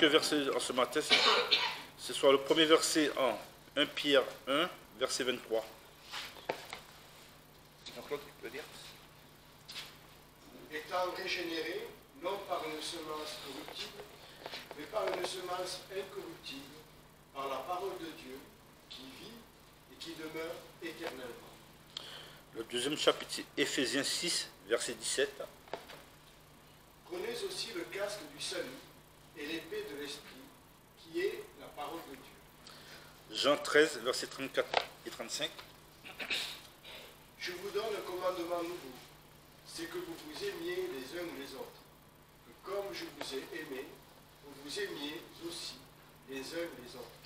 versets en ce matin. Ce soit le premier verset en 1 Pierre 1, verset 23. Jean-Claude, tu peux lire? Étant régénérés, non par une semence corruptible, mais par une semence incorruptible, par la parole de Dieu, qui vit et qui demeure éternellement. Le deuxième chapitre, c'est Éphésiens 6, verset 17. Prenez aussi le casque du salut et l'épée de l'esprit, qui est la parole de Dieu. Jean 13, verset 34 et 35. Je vous donne un commandement nouveau, c'est que vous vous aimiez les uns les autres, que comme je vous ai aimé, vous vous aimiez aussi les uns les autres.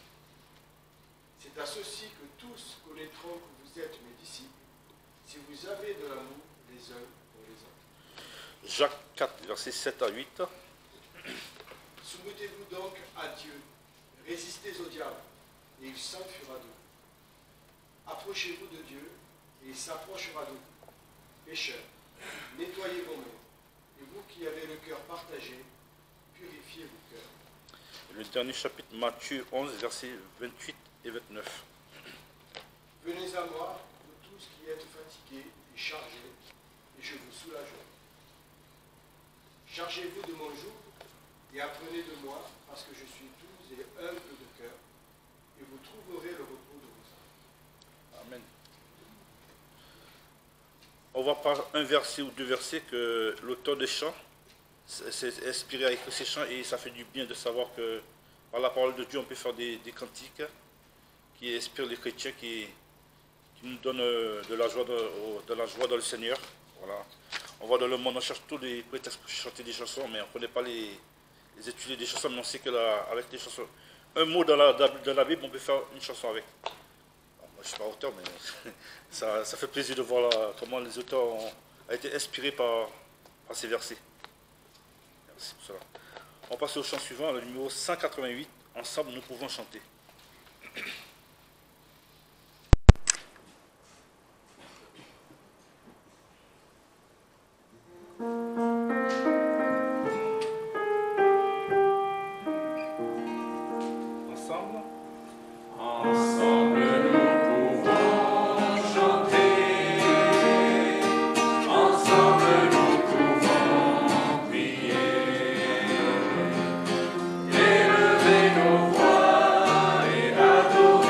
C'est à ceci que tous connaîtront que vous êtes mes disciples, si vous avez de l'amour les uns pour les autres. Jacques 4, verset 7 à 8. Soumettez-vous donc à Dieu, résistez au diable, et il s'enfuira de vous. Approchez-vous de Dieu, et il s'approchera de vous. Pécheurs, nettoyez vos mains, et vous qui avez le cœur partagé, purifiez vos cœurs. Le dernier chapitre, Matthieu 11, versets 28 et 29. Venez à moi, vous tous qui êtes fatigués et chargés, et je vous soulagerai. Chargez-vous de mon joug, et apprenez de moi, parce que je suis doux et humble de cœur, et vous trouverez le repos de vos âmes. Amen. On voit par un verset ou deux versets que l'auteur des chants s'est inspiré à écrire ces chants, et ça fait du bien de savoir que par la parole de Dieu, on peut faire des cantiques qui inspirent les chrétiens, qui nous donnent de la joie dans le Seigneur. Voilà. On voit dans le monde, on cherche tous les prétextes pour chanter des chansons, mais on ne connaît pas les études des chansons, mais on sait qu'avec les chansons, un mot dans la Bible, on peut faire une chanson avec. Bon, moi, je ne suis pas auteur, mais ça fait plaisir de voir comment les auteurs ont été inspirés par ces versets. Merci pour cela. On passe au chant suivant, le numéro 188. Ensemble, nous pouvons chanter. Élever nos voix et adorer.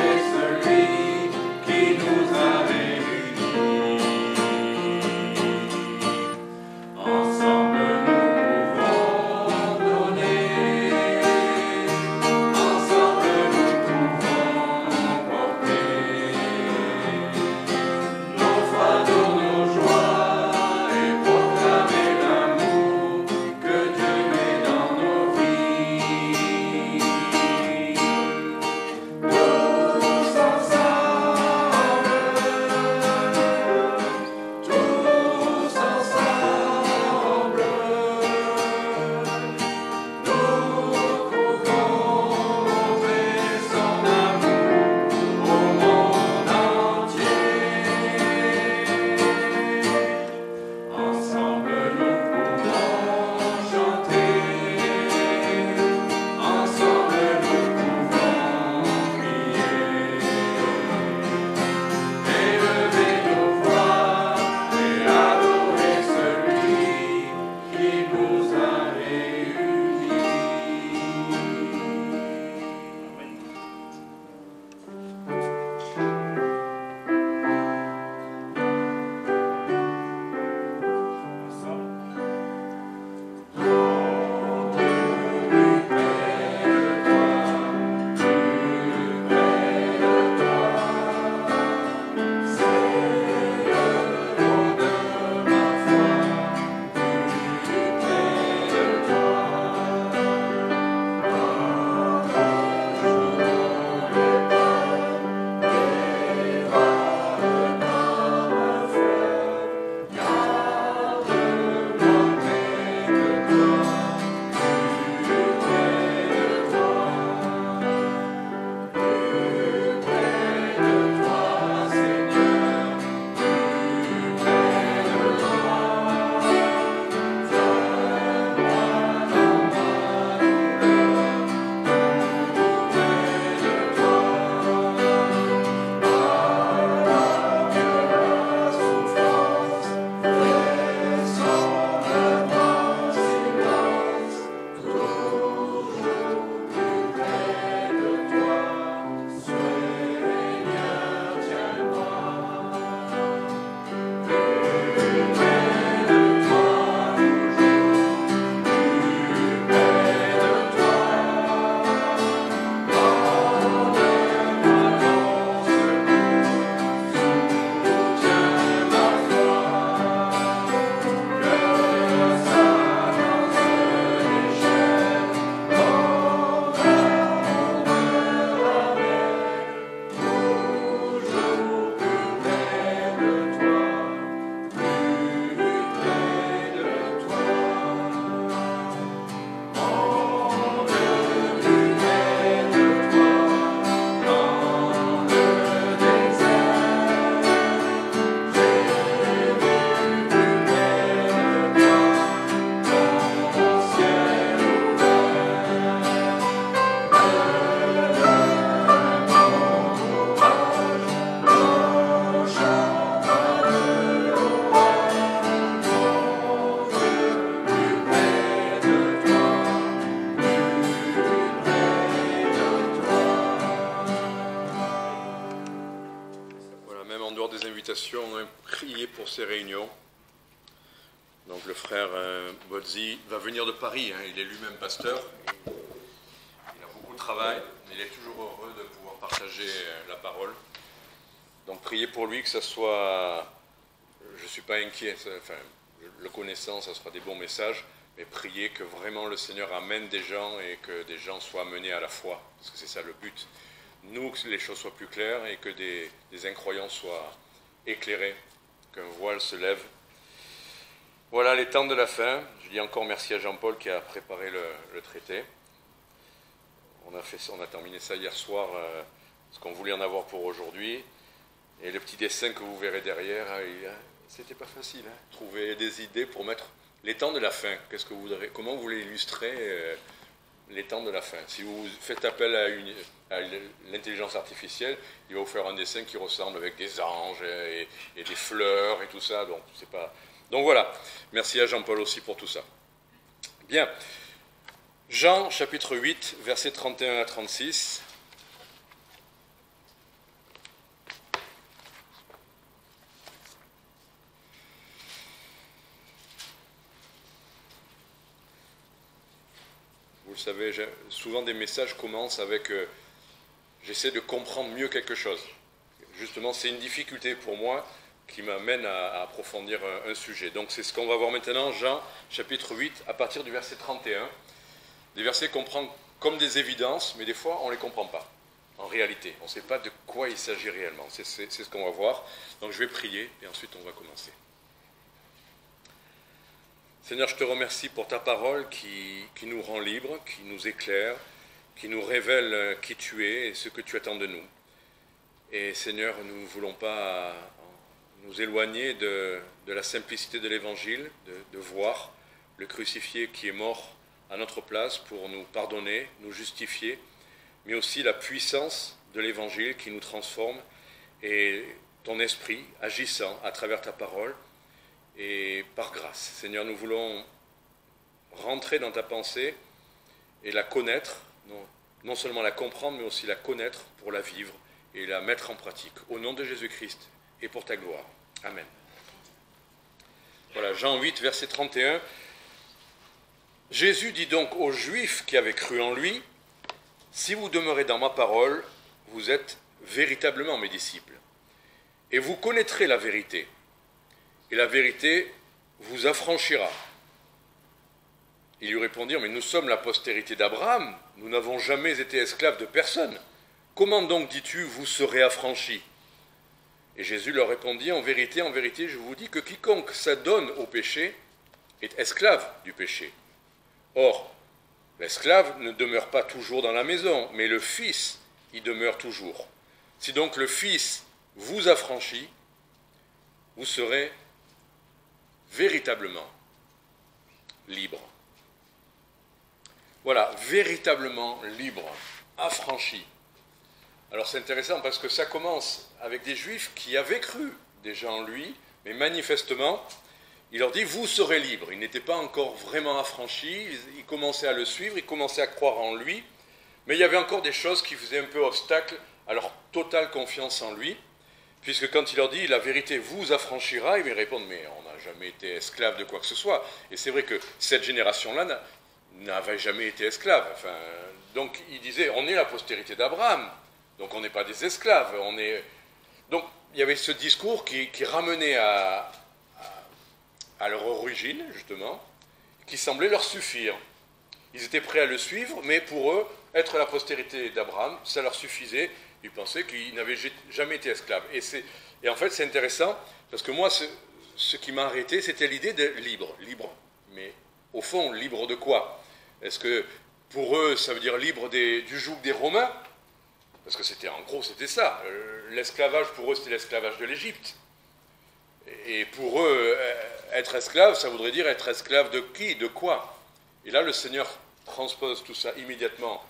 ces réunions. Donc le frère Bozzi va venir de Paris, hein, il est lui-même pasteur, il a beaucoup de travail, mais il est toujours heureux de pouvoir partager la parole. Donc priez pour lui, que ça soit, je ne suis pas inquiet, enfin, le connaissant, ça sera des bons messages, mais priez que vraiment le Seigneur amène des gens et que des gens soient menés à la foi, parce que c'est ça le but. Nous, que les choses soient plus claires et que des incroyants soient éclairés, qu'un voile se lève. Voilà les temps de la fin. Je dis encore merci à Jean-Paul qui a préparé le traité. On a terminé ça hier soir, parce qu'on voulait en avoir pour aujourd'hui. Et le petit dessin que vous verrez derrière, c'était pas facile. Hein, trouver des idées pour mettre les temps de la fin. Comment vous voulez illustrer les temps de la fin? Si vous faites appel à l'intelligence artificielle, il va vous faire un dessin qui ressemble avec des anges et des fleurs et tout ça. Donc c'est pas. Donc voilà, merci à Jean-Paul aussi pour tout ça. Bien, Jean chapitre 8, versets 31 à 36. Vous le savez, souvent des messages commencent avec j'essaie de comprendre mieux quelque chose. Justement, c'est une difficulté pour moi qui m'amène à approfondir un sujet. Donc c'est ce qu'on va voir maintenant, Jean, chapitre 8, à partir du verset 31. Des versets qu'on prend comme des évidences, mais des fois on ne les comprend pas, en réalité. On ne sait pas de quoi il s'agit réellement. C'est ce qu'on va voir. Donc je vais prier et ensuite on va commencer. Seigneur, je te remercie pour ta parole qui nous rend libres, qui nous éclaire, qui nous révèle qui tu es et ce que tu attends de nous. Et Seigneur, nous ne voulons pas nous éloigner de la simplicité de l'Évangile, de voir le crucifié qui est mort à notre place pour nous pardonner, nous justifier, mais aussi la puissance de l'Évangile qui nous transforme et ton esprit agissant à travers ta parole et par grâce. Seigneur, nous voulons rentrer dans ta pensée et la connaître, non seulement la comprendre, mais aussi la connaître pour la vivre et la mettre en pratique. Au nom de Jésus-Christ et pour ta gloire. Amen. Voilà, Jean 8, verset 31. Jésus dit donc aux Juifs qui avaient cru en lui, « Si vous demeurez dans ma parole, vous êtes véritablement mes disciples, et vous connaîtrez la vérité, et la vérité vous affranchira. » Ils lui répondirent, « Mais nous sommes la postérité d'Abraham, nous n'avons jamais été esclaves de personne. Comment donc dis-tu, vous serez affranchis ?» Et Jésus leur répondit, en vérité, je vous dis que quiconque s'adonne au péché est esclave du péché. Or, l'esclave ne demeure pas toujours dans la maison, mais le Fils y demeure toujours. Si donc le Fils vous affranchit, vous serez véritablement libre. Voilà, véritablement libre, affranchi. Alors c'est intéressant parce que ça commence avec des Juifs qui avaient cru déjà en lui, mais manifestement, il leur dit « vous serez libres ». Ils n'étaient pas encore vraiment affranchis, ils commençaient à le suivre, ils commençaient à croire en lui, mais il y avait encore des choses qui faisaient un peu obstacle à leur totale confiance en lui, puisque quand il leur dit « la vérité vous affranchira », ils lui répondent « mais on n'a jamais été esclave de quoi que ce soit ». Et c'est vrai que cette génération-là n'avait jamais été esclave. Enfin, donc il disait « on est la postérité d'Abraham ». Donc on n'est pas des esclaves, Donc il y avait ce discours qui ramenait à leur origine, justement, qui semblait leur suffire. Ils étaient prêts à le suivre, mais pour eux, être la postérité d'Abraham, ça leur suffisait. Ils pensaient qu'ils n'avaient jamais été esclaves. Et en fait, c'est intéressant, parce que moi, ce qui m'a arrêté, c'était l'idée de libre. Libre, mais au fond, libre de quoi? Est-ce que pour eux, ça veut dire libre du joug des Romains? Parce que en gros, c'était ça. L'esclavage, pour eux, c'était l'esclavage de l'Égypte. Et pour eux, être esclave, ça voudrait dire être esclave de qui? De quoi? Et là, le Seigneur transpose tout ça immédiatement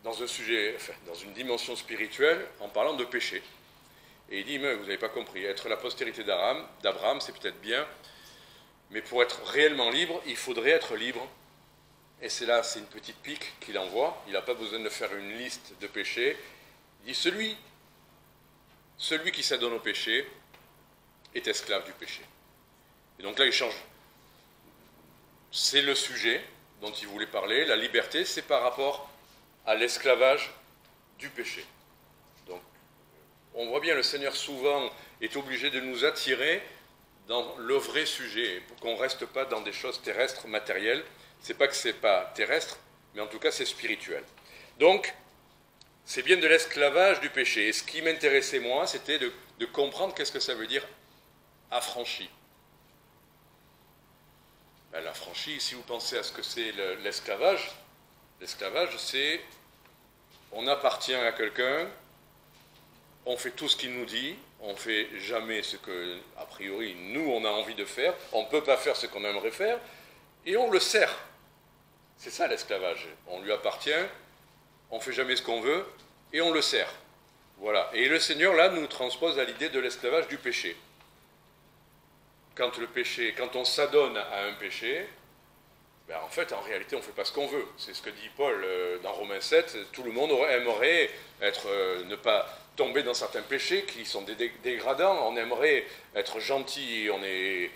dans un sujet, dans une dimension spirituelle, en parlant de péché. Et il dit, mais vous n'avez pas compris, être la postérité d'Abraham, c'est peut-être bien, mais pour être réellement libre, il faudrait être libre. Et c'est une petite pique qu'il envoie. Il n'a pas besoin de faire une liste de péchés. Il dit, celui qui s'adonne au péché est esclave du péché. Et donc là, il change. C'est le sujet dont il voulait parler. La liberté, c'est par rapport à l'esclavage du péché. Donc, on voit bien, le Seigneur souvent est obligé de nous attirer dans le vrai sujet, pour qu'on ne reste pas dans des choses terrestres, matérielles. C'est pas que c'est pas terrestre, mais en tout cas c'est spirituel. Donc, c'est bien de l'esclavage du péché. Et ce qui m'intéressait moi, c'était de comprendre qu'est-ce que ça veut dire affranchi. Ben, l'affranchi, si vous pensez à ce que c'est l'esclavage, c'est on appartient à quelqu'un, on fait tout ce qu'il nous dit, on ne fait jamais ce que, a priori, nous, on a envie de faire, on ne peut pas faire ce qu'on aimerait faire, et on le sert. C'est ça l'esclavage. On lui appartient, on ne fait jamais ce qu'on veut, et on le sert. Voilà. Et le Seigneur, là, nous transpose à l'idée de l'esclavage du péché. Quand on s'adonne à un péché, ben en fait, en réalité, on ne fait pas ce qu'on veut. C'est ce que dit Paul dans Romains 7. Tout le monde aimerait ne pas tomber dans certains péchés qui sont dégradants. On aimerait être gentil et on n'est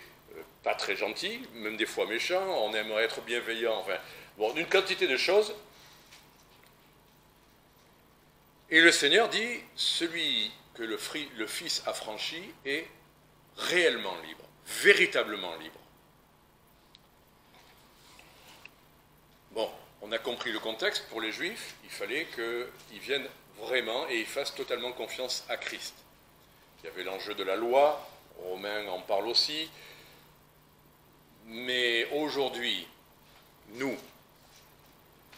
pas très gentil, même des fois méchant. On aimerait être bienveillant. Enfin, bon, une quantité de choses. Et le Seigneur dit, celui que le Fils affranchit est réellement libre, véritablement libre. Bon, on a compris le contexte. Pour les Juifs, il fallait qu'ils viennent vraiment et ils fassent totalement confiance à Christ. Il y avait l'enjeu de la loi, Romains en parle aussi. Mais aujourd'hui, nous,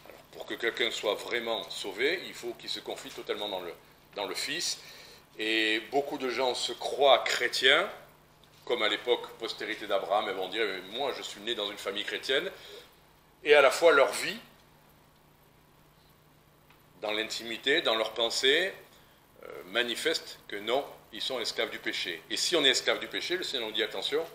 alors pour que quelqu'un soit vraiment sauvé, il faut qu'il se confie totalement dans le Fils. Et beaucoup de gens se croient chrétiens, comme à l'époque postérité d'Abraham, et vont dire « moi je suis né dans une famille chrétienne », et à la fois leur vie, dans l'intimité, dans leurs pensées, manifeste que non, ils sont esclaves du péché. Et si on est esclave du péché, le Seigneur nous dit attention,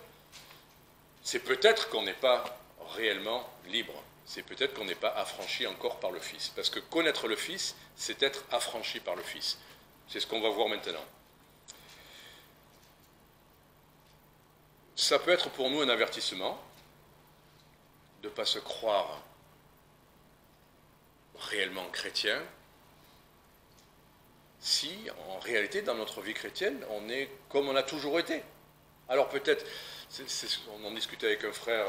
c'est peut-être qu'on n'est pas réellement libre, c'est peut-être qu'on n'est pas affranchi encore par le Fils. Parce que connaître le Fils, c'est être affranchi par le Fils. C'est ce qu'on va voir maintenant. Ça peut être pour nous un avertissement, de ne pas se croire réellement chrétien, si en réalité dans notre vie chrétienne on est comme on a toujours été. Alors peut-être, on en discutait avec un frère,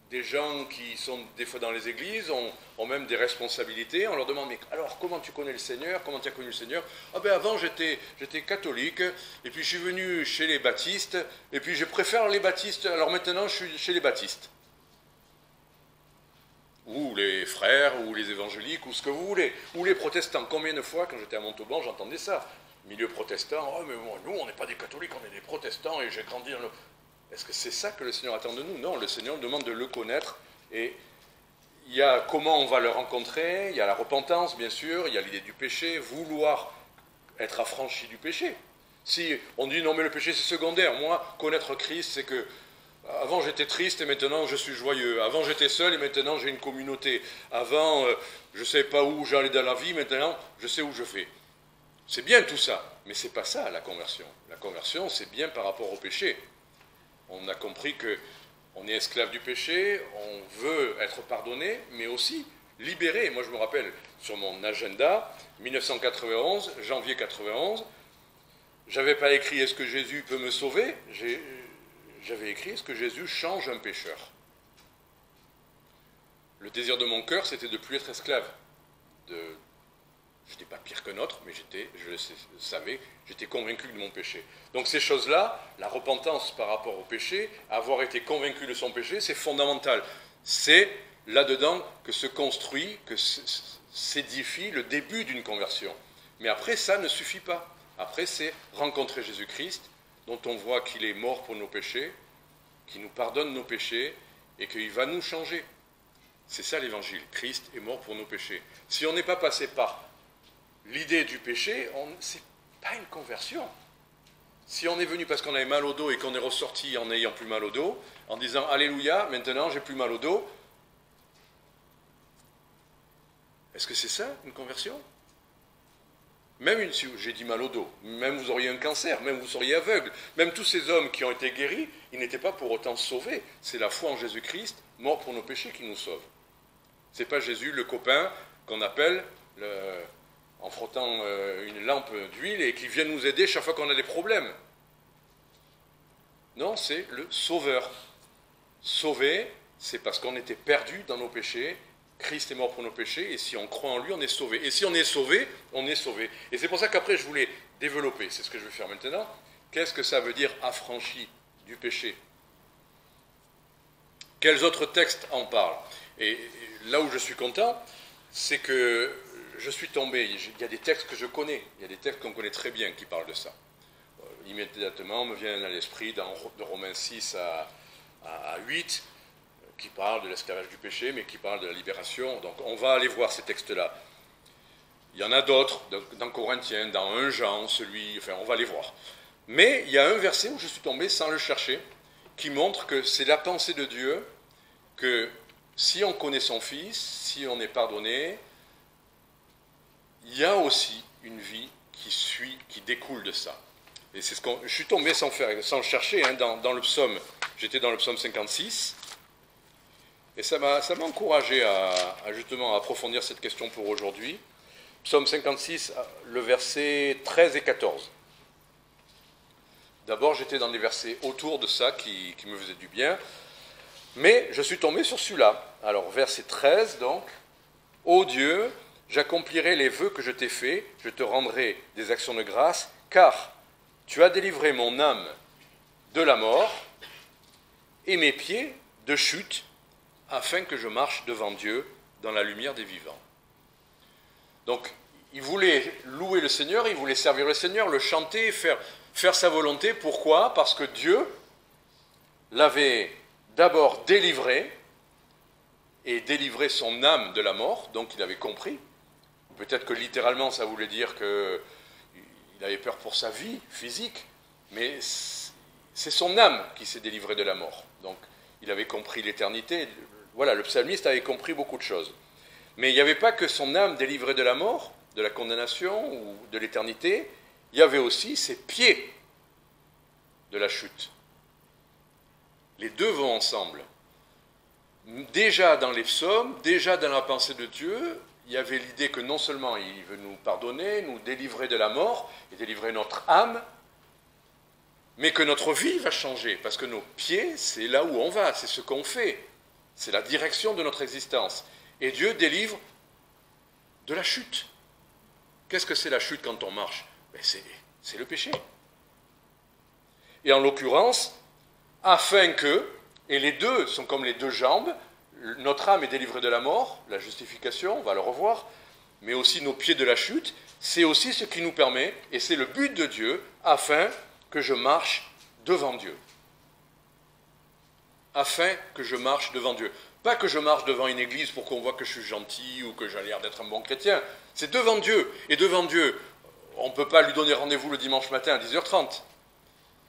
des gens qui sont des fois dans les églises ont même des responsabilités, on leur demande mais alors comment tu connais le Seigneur, comment tu as connu le Seigneur? Ah ben avant j'étais catholique, et puis je suis venu chez les baptistes, et puis je préfère les baptistes, alors maintenant je suis chez les baptistes. Ou les frères, ou les évangéliques, ou ce que vous voulez, ou les protestants. Combien de fois, quand j'étais à Montauban, j'entendais ça, milieu protestant, oh mais bon, nous on n'est pas des catholiques, on est des protestants, et j'ai grandi dans le... Est-ce que c'est ça que le Seigneur attend de nous? Non, le Seigneur nous demande de le connaître, et il y a comment on va le rencontrer, il y a la repentance, bien sûr, il y a l'idée du péché, vouloir être affranchi du péché. Si on dit non mais le péché c'est secondaire, moi, connaître Christ, c'est que avant j'étais triste et maintenant je suis joyeux. Avant j'étais seul et maintenant j'ai une communauté. Avant je ne savais pas où j'allais dans la vie, maintenant je sais où je vais. C'est bien tout ça, mais ce n'est pas ça la conversion. La conversion c'est bien par rapport au péché. On a compris qu'on est esclave du péché, on veut être pardonné, mais aussi libéré. Moi je me rappelle sur mon agenda, 1991, janvier 91, j'avais pas écrit « Est-ce que Jésus peut me sauver ?» J'avais écrit « Est-ce que Jésus change un pécheur ?» Le désir de mon cœur, c'était de ne plus être esclave. Je n'étais pas pire qu'un autre, mais je le savais, j'étais convaincu de mon péché. Donc ces choses-là, la repentance par rapport au péché, avoir été convaincu de son péché, c'est fondamental. C'est là-dedans que se construit, que s'édifie le début d'une conversion. Mais après, ça ne suffit pas. Après, c'est rencontrer Jésus-Christ, dont on voit qu'il est mort pour nos péchés, qu'il nous pardonne nos péchés et qu'il va nous changer. C'est ça l'évangile. Christ est mort pour nos péchés. Si on n'est pas passé par l'idée du péché, ce n'est pas une conversion. Si on est venu parce qu'on avait mal au dos et qu'on est ressorti en n'ayant plus mal au dos, en disant « Alléluia, maintenant j'ai plus mal au dos », est-ce que c'est ça une conversion? Même si j'ai dit mal au dos, même vous auriez un cancer, même vous seriez aveugle, même tous ces hommes qui ont été guéris, ils n'étaient pas pour autant sauvés. C'est la foi en Jésus-Christ, mort pour nos péchés, qui nous sauve. C'est pas Jésus, le copain, qu'on appelle en frottant une lampe d'huile et qui vient nous aider chaque fois qu'on a des problèmes. Non, c'est le Sauveur. Sauvé, c'est parce qu'on était perdu dans nos péchés. Christ est mort pour nos péchés, et si on croit en lui, on est sauvé. Et si on est sauvé, on est sauvé. Et c'est pour ça qu'après, je voulais développer, c'est ce que je vais faire maintenant. Qu'est-ce que ça veut dire affranchi du péché? Quels autres textes en parlent? Et là où je suis content, c'est que je suis tombé, il y a des textes que je connais, il y a des textes qu'on connaît très bien qui parlent de ça. Immédiatement me vient à l'esprit dans de Romains 6 à 8, qui parle de l'esclavage du péché, mais qui parle de la libération. Donc on va aller voir ces textes-là. Il y en a d'autres, dans Corinthiens, dans 1 Jean, on va les voir. Mais il y a un verset où je suis tombé sans le chercher, qui montre que c'est la pensée de Dieu, que si on connaît son Fils, si on est pardonné, il y a aussi une vie qui découle de ça. Et c'est je suis tombé sans le chercher, hein, dans le psaume. J'étais dans le psaume 56. Et ça m'a encouragé à justement approfondir cette question pour aujourd'hui. Psaume 56, le verset 13 et 14. D'abord, j'étais dans les versets autour de ça qui me faisaient du bien, mais je suis tombé sur celui-là. Alors, verset 13, donc. « Ô Dieu, j'accomplirai les vœux que je t'ai faits, je te rendrai des actions de grâce, car tu as délivré mon âme de la mort et mes pieds de chute, afin que je marche devant Dieu dans la lumière des vivants. » Donc, il voulait louer le Seigneur, il voulait servir le Seigneur, le chanter, faire sa volonté. Pourquoi? Parce que Dieu l'avait d'abord délivré, et délivré son âme de la mort, donc il avait compris. Peut-être que littéralement, ça voulait dire qu'il avait peur pour sa vie physique, mais c'est son âme qui s'est délivrée de la mort. Donc, il avait compris l'éternité. Voilà, le psalmiste avait compris beaucoup de choses. Mais il n'y avait pas que son âme délivrée de la mort, de la condamnation ou de l'éternité, il y avait aussi ses pieds de la chute. Les deux vont ensemble. Déjà dans les psaumes, déjà dans la pensée de Dieu, il y avait l'idée que non seulement il veut nous pardonner, nous délivrer de la mort et délivrer notre âme, mais que notre vie va changer, parce que nos pieds, c'est là où on va, c'est ce qu'on fait. C'est la direction de notre existence. Et Dieu délivre de la chute. Qu'est-ce que c'est la chute quand on marche? C'est le péché. Et en l'occurrence, afin que, et les deux sont comme les deux jambes, notre âme est délivrée de la mort, la justification, on va le revoir, mais aussi nos pieds de la chute, c'est aussi ce qui nous permet, et c'est le but de Dieu, afin que je marche devant Dieu. Afin que je marche devant Dieu. Pas que je marche devant une église pour qu'on voit que je suis gentil ou que j'ai l'air d'être un bon chrétien. C'est devant Dieu. Et devant Dieu, on ne peut pas lui donner rendez-vous le dimanche matin à 10h30.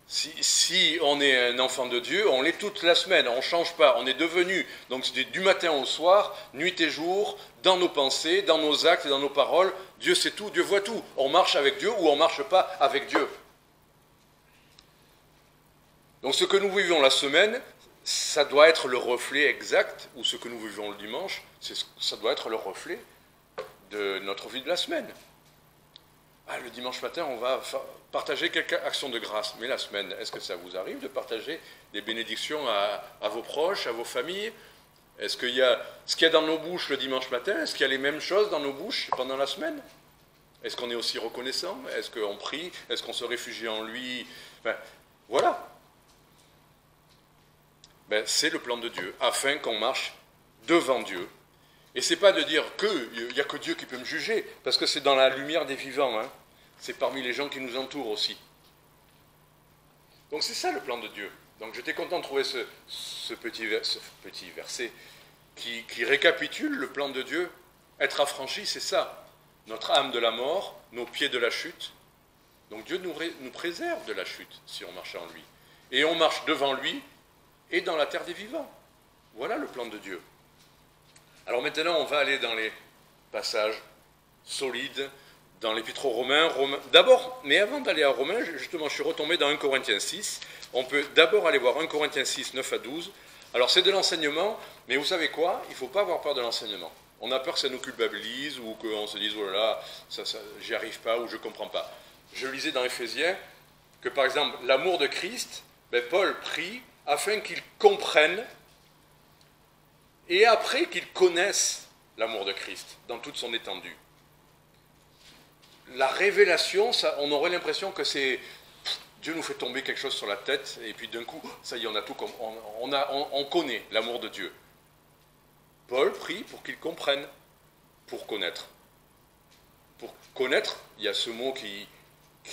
Si on est un enfant de Dieu, on l'est toute la semaine, on ne change pas, on est devenu. Donc c'est du matin au soir, nuit et jour, dans nos pensées, dans nos actes et dans nos paroles. Dieu sait tout, Dieu voit tout. On marche avec Dieu ou on ne marche pas avec Dieu. Donc ce que nous vivons la semaine, ça doit être le reflet exact, ou ce que nous vivons le dimanche, ça doit être le reflet de notre vie de la semaine. Le dimanche matin, on va partager quelques actions de grâce. Mais la semaine, est-ce que ça vous arrive de partager des bénédictions à vos proches, à vos familles? Est-ce qu'il y a ce qu'il y a dans nos bouches le dimanche matin? Est-ce qu'il y a les mêmes choses dans nos bouches pendant la semaine? Est-ce qu'on est aussi reconnaissant? Est-ce qu'on prie? Est-ce qu'on se réfugie en lui? Voilà. C'est le plan de Dieu, afin qu'on marche devant Dieu. Et c'est pas de dire qu'il n'y a que Dieu qui peut me juger, parce que c'est dans la lumière des vivants, hein. C'est parmi les gens qui nous entourent aussi. Donc c'est ça le plan de Dieu. Donc j'étais content de trouver ce petit verset qui récapitule le plan de Dieu. Être affranchi, c'est ça. Notre âme de la mort, nos pieds de la chute. Donc Dieu nous préserve de la chute si on marche en lui. Et on marche devant lui et dans la terre des vivants. Voilà le plan de Dieu. Alors maintenant, on va aller dans les passages solides dans l'Épître aux Romains, d'abord, mais avant d'aller à Romains, justement, je suis retombé dans 1 Corinthiens 6. On peut d'abord aller voir 1 Corinthiens 6, 9 à 12. Alors c'est de l'enseignement, mais vous savez quoi? Il ne faut pas avoir peur de l'enseignement. On a peur que ça nous culpabilise ou qu'on se dise, oh là là, j'y arrive pas ou je ne comprends pas. Je lisais dans Éphésiens que, par exemple, l'amour de Christ, Paul prie afin qu'ils comprennent et après qu'ils connaissent l'amour de Christ dans toute son étendue. La révélation, on aurait l'impression que c'est... Dieu nous fait tomber quelque chose sur la tête et puis d'un coup, ça y est, on a tout comme... On connaît l'amour de Dieu. Paul prie pour qu'ils comprennent, pour connaître. Pour connaître, il y a ce mot qui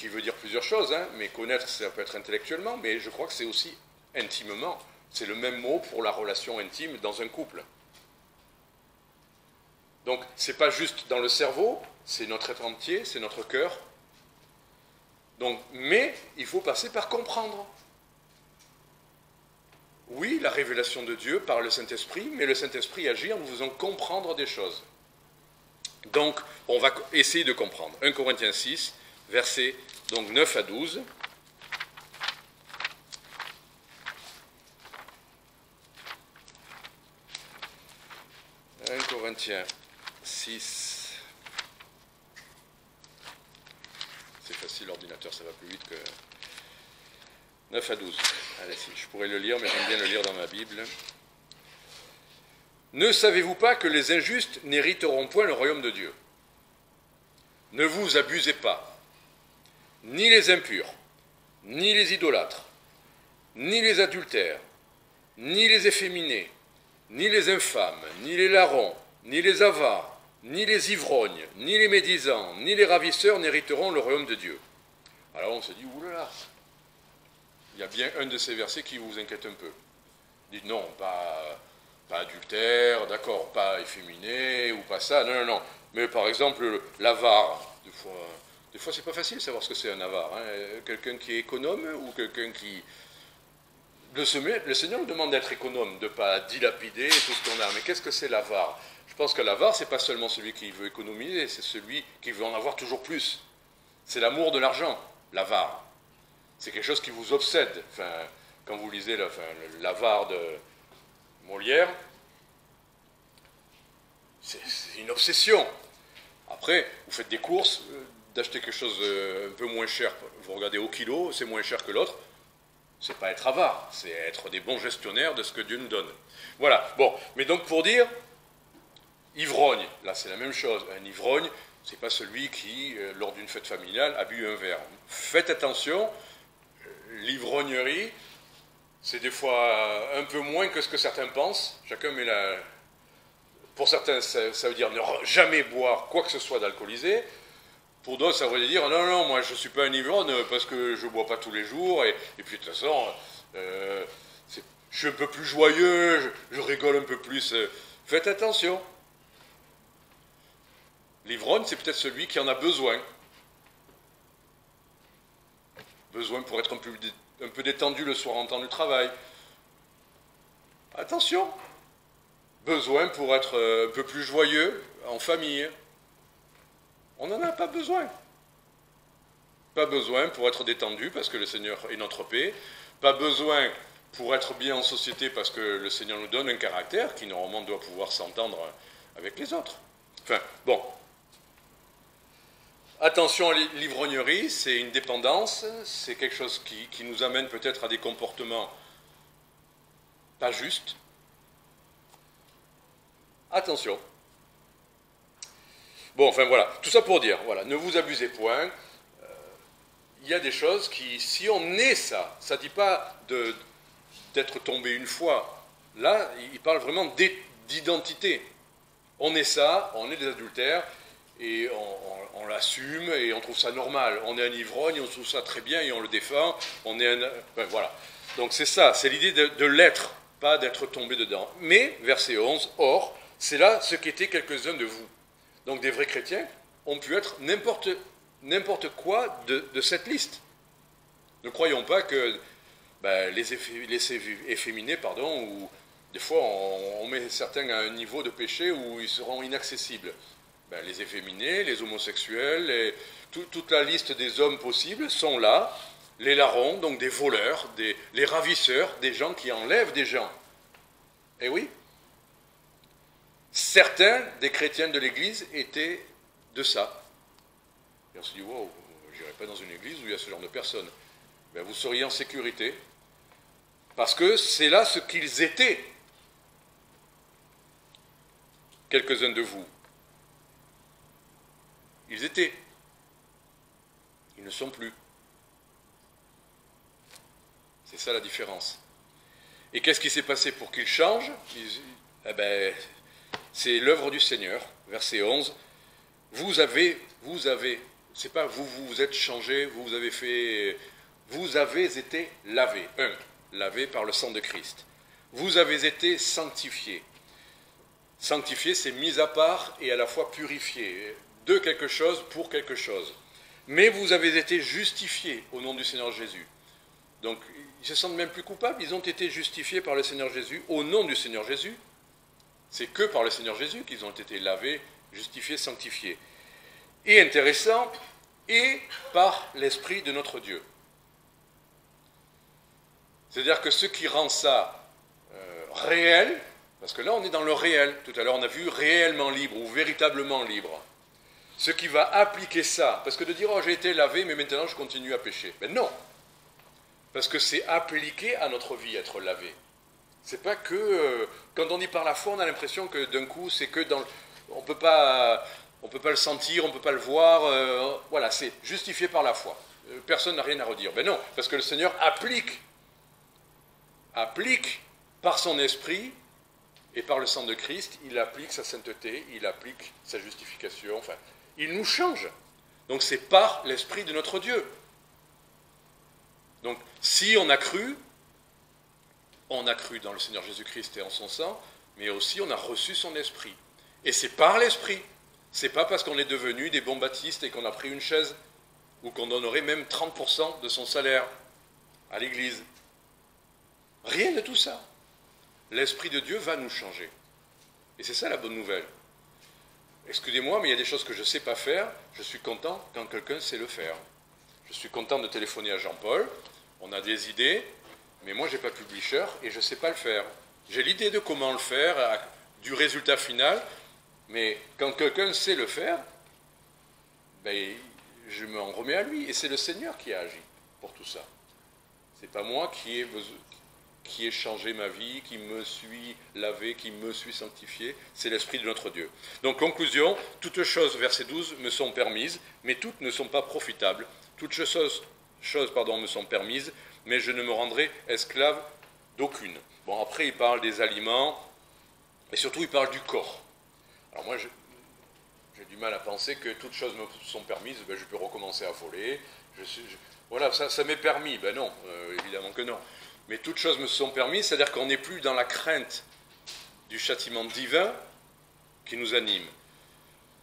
veut dire plusieurs choses, hein, mais connaître, ça peut être intellectuellement, mais je crois que c'est aussi intimement. C'est le même mot pour la relation intime dans un couple. Donc, ce n'est pas juste dans le cerveau, c'est notre être entier, c'est notre cœur. Donc, mais il faut passer par comprendre. Oui, la révélation de Dieu par le Saint-Esprit, mais le Saint-Esprit agit en nous faisant comprendre des choses. Donc, on va essayer de comprendre. 1 Corinthiens 6, versets donc 9 à 12. 1 Corinthiens 6. C'est facile, l'ordinateur, ça va plus vite que 9 à 12. Allez, si, je pourrais le lire, mais j'aime bien le lire dans ma Bible. Ne savez-vous pas que les injustes n'hériteront point le royaume de Dieu? Ne vous abusez pas, ni les impurs, ni les idolâtres, ni les adultères, ni les efféminés, ni les infâmes, ni les larrons, ni les avares, ni les ivrognes, ni les médisants, ni les ravisseurs n'hériteront le royaume de Dieu. Alors on se dit, oulala, il y a bien un de ces versets qui vous inquiète un peu. Dites non, pas adultère, d'accord, pas efféminé, ou pas ça, non, non, non. Mais par exemple, l'avare, des fois c'est pas facile de savoir ce que c'est un avare. Hein. Quelqu'un qui est économe ou quelqu'un qui... Le Seigneur nous demande d'être économe, de ne pas dilapider tout ce qu'on a. Mais qu'est-ce que c'est l'avare? Je pense que l'avare, ce n'est pas seulement celui qui veut économiser, c'est celui qui veut en avoir toujours plus. C'est l'amour de l'argent, l'avare. C'est quelque chose qui vous obsède. Enfin, quand vous lisez l'avare de Molière, c'est une obsession. Après, vous faites des courses, d'acheter quelque chose un peu moins cher, vous regardez au kilo, c'est moins cher que l'autre. C'est pas être avare, c'est être des bons gestionnaires de ce que Dieu nous donne. Voilà, bon, mais donc pour dire, ivrogne, là c'est la même chose. Un ivrogne, c'est pas celui qui, lors d'une fête familiale, a bu un verre. Faites attention, l'ivrognerie, c'est des fois un peu moins que ce que certains pensent. Chacun met la... Pour certains, ça veut dire ne jamais boire quoi que ce soit d'alcoolisé. Pour d'autres, ça veut dire, non, non, moi je ne suis pas un ivrogne parce que je ne bois pas tous les jours, et puis de toute façon, je suis un peu plus joyeux, je rigole un peu plus. Faites attention. L'ivrogne, c'est peut-être celui qui en a besoin. Besoin pour être un peu détendu le soir en temps du travail. Attention. Besoin pour être un peu plus joyeux en famille. On n'en a pas besoin. Pas besoin pour être détendu parce que le Seigneur est notre paix. Pas besoin pour être bien en société parce que le Seigneur nous donne un caractère qui normalement doit pouvoir s'entendre avec les autres. Enfin, bon. Attention à l'ivrognerie, c'est une dépendance, c'est quelque chose qui nous amène peut-être à des comportements pas justes. Attention. Bon, enfin voilà, tout ça pour dire, voilà, ne vous abusez point. Il y a des choses qui, si on est ça ne dit pas d'être tombé une fois. Là, il parle vraiment d'identité. On est ça, on est des adultères, et on l'assume, et on trouve ça normal. On est un ivrogne, on trouve ça très bien, et on le défend. On est voilà. Donc c'est ça, c'est l'idée de l'être, pas d'être tombé dedans. Mais, verset 11, or, c'est là ce qu'étaient quelques-uns de vous. Donc des vrais chrétiens ont pu être n'importe quoi de cette liste. Ne croyons pas que les efféminés, ou des fois on met certains à un niveau de péché où ils seront inaccessibles. Ben, les efféminés, les homosexuels, toute la liste des hommes possibles sont là. Les larrons, donc des voleurs, les ravisseurs, des gens qui enlèvent des gens. Eh oui. Certains des chrétiens de l'Église étaient de ça. Et on se dit, wow, je n'irai pas dans une église où il y a ce genre de personnes. Ben, vous seriez en sécurité. Parce que c'est là ce qu'ils étaient. Quelques-uns de vous. Ils étaient. Ils ne sont plus. C'est ça la différence. Et qu'est-ce qui s'est passé pour qu'ils changent? Eh ben, c'est l'œuvre du Seigneur, verset 11. Vous avez, c'est pas vous vous êtes changés, vous avez été lavés. Lavés par le sang de Christ. Vous avez été sanctifiés. Sanctifié, c'est mis à part et à la fois purifié. De quelque chose pour quelque chose. Mais vous avez été justifiés au nom du Seigneur Jésus. Donc, ils se sentent même plus coupables, ils ont été justifiés par le Seigneur Jésus, au nom du Seigneur Jésus. C'est que par le Seigneur Jésus qu'ils ont été lavés, justifiés, sanctifiés. Et intéressant, et par l'Esprit de notre Dieu. C'est-à-dire que ce qui rend ça réel, parce que là on est dans le réel, tout à l'heure on a vu réellement libre ou véritablement libre. Ce qui va appliquer ça, parce que de dire « oh j'ai été lavé mais maintenant je continue à pécher », ben non. Parce que c'est appliqué à notre vie, être lavé. C'est pas que, quand on dit par la foi, on a l'impression que d'un coup, c'est que dans... On peut pas le sentir, on ne peut pas le voir. Voilà, c'est justifié par la foi. Personne n'a rien à redire. Ben non, parce que le Seigneur applique par son esprit et par le sang de Christ, il applique sa sainteté, il applique sa justification. Enfin, il nous change. Donc c'est par l'esprit de notre Dieu. Donc, si on a cru dans le Seigneur Jésus-Christ et en son sang, mais aussi on a reçu son esprit. Et c'est par l'esprit. C'est pas parce qu'on est devenu des bons baptistes et qu'on a pris une chaise, ou qu'on donnerait même 30% de son salaire à l'église. Rien de tout ça. L'esprit de Dieu va nous changer. Et c'est ça la bonne nouvelle. Excusez-moi, mais il y a des choses que je ne sais pas faire. Je suis content quand quelqu'un sait le faire. Je suis content de téléphoner à Jean-Paul. On a des idées, mais moi, je n'ai pas Publisher et je ne sais pas le faire. J'ai l'idée de comment le faire, du résultat final, mais quand quelqu'un sait le faire, ben, je m'en remets à lui. Et c'est le Seigneur qui a agi pour tout ça. Ce n'est pas moi qui ai changé ma vie, qui me suis lavé, qui me suis sanctifié. C'est l'Esprit de notre Dieu. Donc, conclusion, toutes choses, verset 12, me sont permises, mais toutes ne sont pas profitables. Toutes choses me sont permises, mais je ne me rendrai esclave d'aucune. Bon, après, il parle des aliments, et surtout, il parle du corps. Alors moi, j'ai du mal à penser que toutes choses me sont permises, ben, je peux recommencer à voler, voilà, ça m'est permis. Ben non, évidemment que non. Mais toutes choses me sont permises, c'est-à-dire qu'on n'est plus dans la crainte du châtiment divin qui nous anime.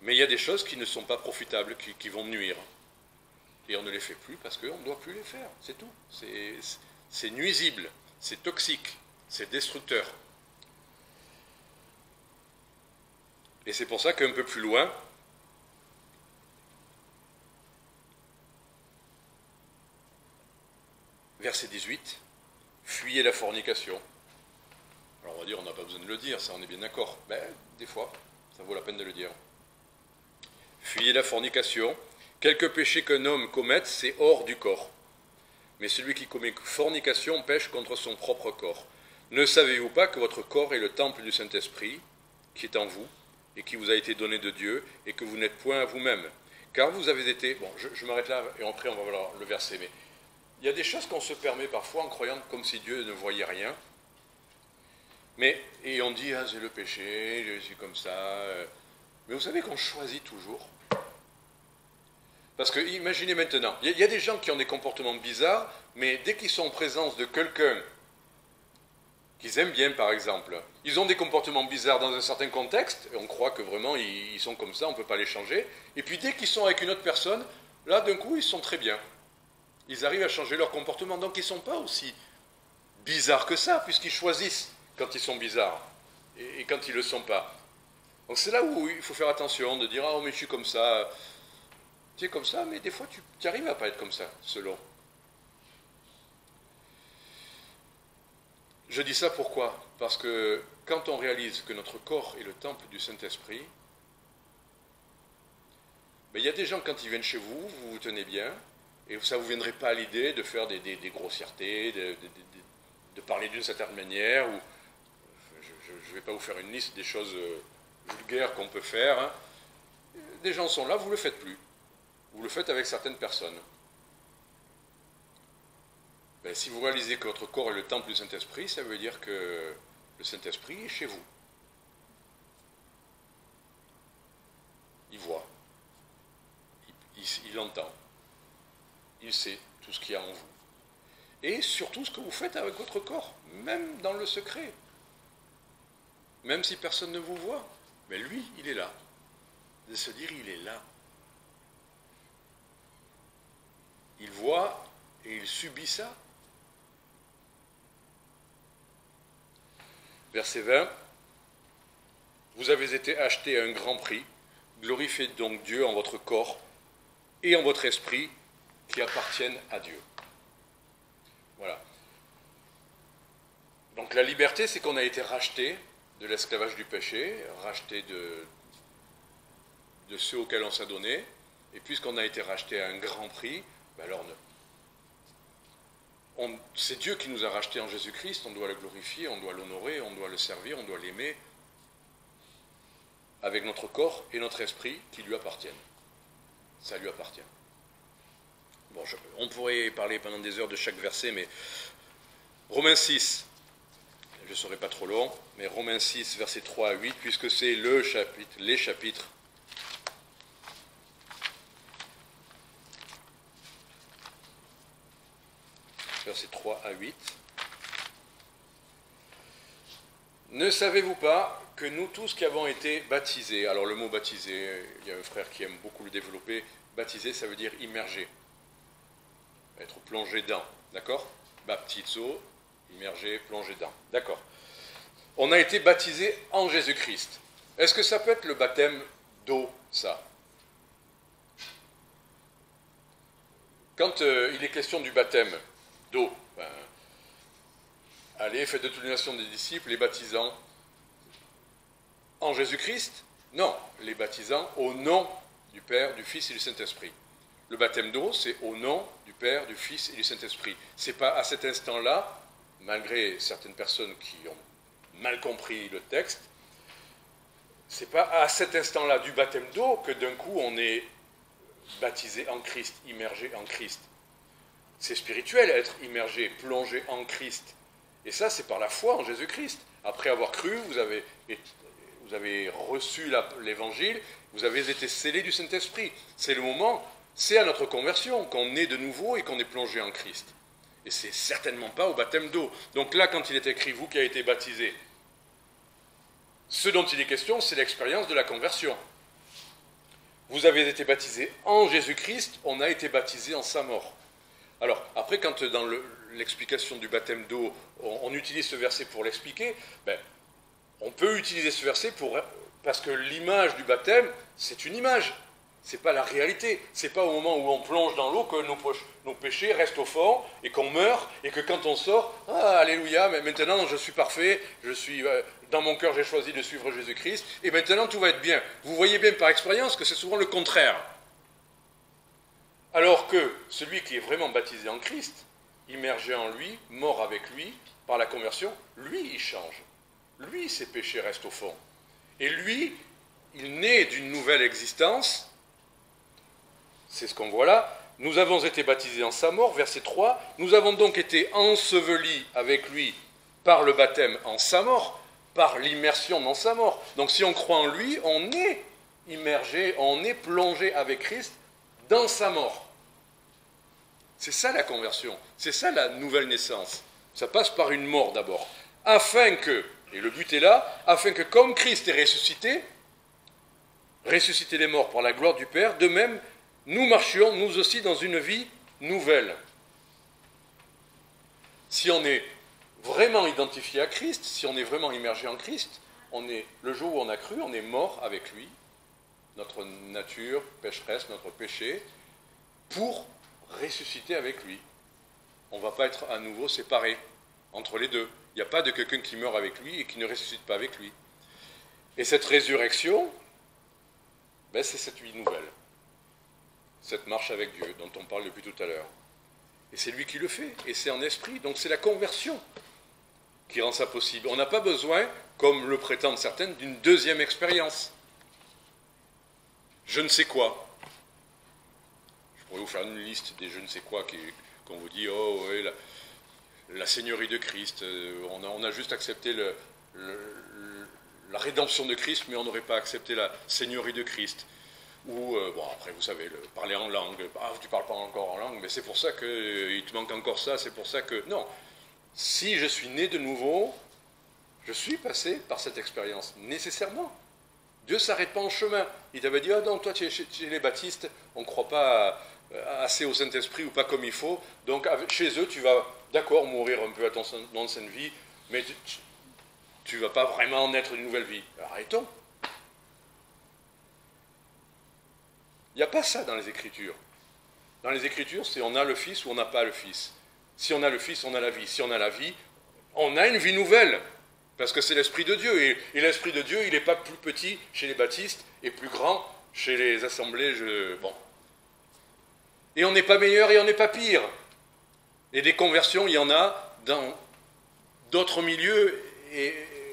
Mais il y a des choses qui ne sont pas profitables, qui vont nuire. Et on ne les fait plus parce qu'on ne doit plus les faire, c'est tout. C'est nuisible, c'est toxique, c'est destructeur. Et c'est pour ça qu'un peu plus loin, verset 18, fuyez la fornication. Alors on va dire, on n'a pas besoin de le dire, ça on est bien d'accord. Ben, des fois, ça vaut la peine de le dire. Fuyez la fornication. Quelque péché qu'un homme commette, c'est hors du corps. Mais celui qui commet fornication pêche contre son propre corps. Ne savez-vous pas que votre corps est le temple du Saint-Esprit, qui est en vous, et qui vous a été donné de Dieu, et que vous n'êtes point à vous-même? Car vous avez été... Bon, je m'arrête là, et après on va voir le verset, mais il y a des choses qu'on se permet parfois en croyant comme si Dieu ne voyait rien. Et on dit, ah, c'est le péché, je suis comme ça. Mais vous savez qu'on choisit toujours. Parce que, imaginez maintenant, il y a des gens qui ont des comportements bizarres, mais dès qu'ils sont en présence de quelqu'un qu'ils aiment bien, par exemple, ils ont des comportements bizarres dans un certain contexte, et on croit que vraiment ils sont comme ça, on ne peut pas les changer. Et puis dès qu'ils sont avec une autre personne, là, d'un coup, ils sont très bien. Ils arrivent à changer leur comportement, donc ils ne sont pas aussi bizarres que ça, puisqu'ils choisissent quand ils sont bizarres, et quand ils ne le sont pas. Donc c'est là où il faut faire attention, de dire « Ah, mais je suis comme ça ». Tu es comme ça, mais des fois tu arrives à pas être comme ça, selon. Je dis ça pourquoi? Parce que quand on réalise que notre corps est le temple du Saint-Esprit, ben, il y a des gens, quand ils viennent chez vous, vous vous tenez bien, et ça ne vous viendrait pas à l'idée de faire des grossièretés, de parler d'une certaine manière, ou je ne vais pas vous faire une liste des choses vulgaires qu'on peut faire. Hein. Des gens sont là, vous ne le faites plus. Vous le faites avec certaines personnes. Ben, si vous réalisez que votre corps est le temple du Saint-Esprit, ça veut dire que le Saint-Esprit est chez vous. Il voit, il entend, il sait tout ce qu'il y a en vous. Et surtout ce que vous faites avec votre corps, même dans le secret. Même si personne ne vous voit, mais lui, il est là. De se dire, il est là. Il voit et il subit ça. Verset 20. Vous avez été achetés à un grand prix. Glorifiez donc Dieu en votre corps et en votre esprit qui appartiennent à Dieu. Voilà. Donc la liberté, c'est qu'on a été racheté de l'esclavage du péché, racheté de ceux auxquels on s'est donné, et puisqu'on a été racheté à un grand prix, ben alors c'est Dieu qui nous a rachetés en Jésus-Christ, on doit le glorifier, on doit l'honorer, on doit le servir, on doit l'aimer, avec notre corps et notre esprit qui lui appartiennent. Ça lui appartient. Bon, on pourrait parler pendant des heures de chaque verset, mais Romains 6, je ne serai pas trop long, mais Romains 6, versets 3 à 8, puisque c'est les chapitres versets 3 à 8. Ne savez-vous pas que nous tous qui avons été baptisés, alors le mot baptisé, il y a un frère qui aime beaucoup le développer, baptisé ça veut dire immergé, être plongé dans, d'accord? Baptizo, immergé, plongé dans, d'accord. On a été baptisés en Jésus-Christ. Est-ce que ça peut être le baptême d'eau, ça? Quand il est question du baptême d'eau, ben, allez, faites de toutes les nations des disciples, les baptisant en Jésus-Christ? Non, les baptisant au nom du Père, du Fils et du Saint-Esprit. Le baptême d'eau, c'est au nom du Père, du Fils et du Saint-Esprit. C'est pas à cet instant-là, malgré certaines personnes qui ont mal compris le texte, c'est pas à cet instant-là du baptême d'eau que d'un coup on est baptisé en Christ, immergé en Christ. C'est spirituel, être immergé, plongé en Christ. Et ça, c'est par la foi en Jésus-Christ. Après avoir cru, vous avez reçu l'évangile, vous avez été scellés du Saint-Esprit. C'est le moment, c'est à notre conversion qu'on est de nouveau et qu'on est plongé en Christ. Et c'est certainement pas au baptême d'eau. Donc là, quand il est écrit, vous qui avez été baptisé, ce dont il est question, c'est l'expérience de la conversion. Vous avez été baptisé en Jésus-Christ, on a été baptisé en sa mort. Alors, après, quand dans l'explication du baptême d'eau, on utilise ce verset pour l'expliquer, ben, on peut utiliser ce verset parce que l'image du baptême, c'est une image. Ce n'est pas la réalité. Ce n'est pas au moment où on plonge dans l'eau que nos péchés restent au fond et qu'on meurt et que quand on sort, ah, alléluia, mais maintenant je suis parfait, dans mon cœur j'ai choisi de suivre Jésus-Christ et maintenant tout va être bien. Vous voyez bien par expérience que c'est souvent le contraire. Alors que celui qui est vraiment baptisé en Christ, immergé en lui, mort avec lui, par la conversion, lui il change. Lui, ses péchés restent au fond. Et lui, il naît d'une nouvelle existence. C'est ce qu'on voit là. Nous avons été baptisés en sa mort, verset 3. Nous avons donc été ensevelis avec lui par le baptême en sa mort, par l'immersion dans sa mort. Donc si on croit en lui, on est immergé, on est plongé avec Christ dans sa mort. C'est ça la conversion, c'est ça la nouvelle naissance. Ça passe par une mort d'abord. Afin que, et le but est là, afin que comme Christ est ressuscité les morts par la gloire du Père, de même, nous marchions, nous aussi, dans une vie nouvelle. Si on est vraiment identifié à Christ, si on est vraiment immergé en Christ, le jour où on a cru, on est mort avec lui, notre nature pécheresse, notre péché, pour ressusciter avec lui. On ne va pas être à nouveau séparés entre les deux. Il n'y a pas de quelqu'un qui meurt avec lui et qui ne ressuscite pas avec lui. Et cette résurrection, c'est cette vie nouvelle. Cette marche avec Dieu dont on parle depuis tout à l'heure. Et c'est lui qui le fait, et c'est en esprit. Donc c'est la conversion qui rend ça possible. On n'a pas besoin, comme le prétendent certaines, d'une deuxième expérience. Je ne sais quoi. Je pourrais vous faire une liste des je ne sais quoi qu'on vous dit, oh oui, la Seigneurie de Christ, on a juste accepté la rédemption de Christ, mais on n'aurait pas accepté la Seigneurie de Christ. Ou, après, vous savez, parler en langue. Ah, tu ne parles pas encore en langue, mais c'est pour ça qu'il te manque encore ça, c'est pour ça que... Non, si je suis né de nouveau, je suis passé par cette expérience, nécessairement. Dieu ne s'arrête pas en chemin. Il t'avait dit, non, toi, tu es chez les baptistes, on ne croit pas assez au Saint-Esprit ou pas comme il faut, donc chez eux, tu vas, d'accord, mourir un peu à ton ancienne vie, mais tu ne vas pas vraiment naître une nouvelle vie. Arrêtons. Il n'y a pas ça dans les Écritures. Dans les Écritures, c'est on a le Fils ou on n'a pas le Fils. Si on a le Fils, on a la vie. Si on a la vie, on a une vie nouvelle. Parce que c'est l'Esprit de Dieu. Et l'Esprit de Dieu, il n'est pas plus petit chez les baptistes et plus grand chez les assemblées. Bon. Et on n'est pas meilleur et on n'est pas pire. Et des conversions, il y en a dans d'autres milieux,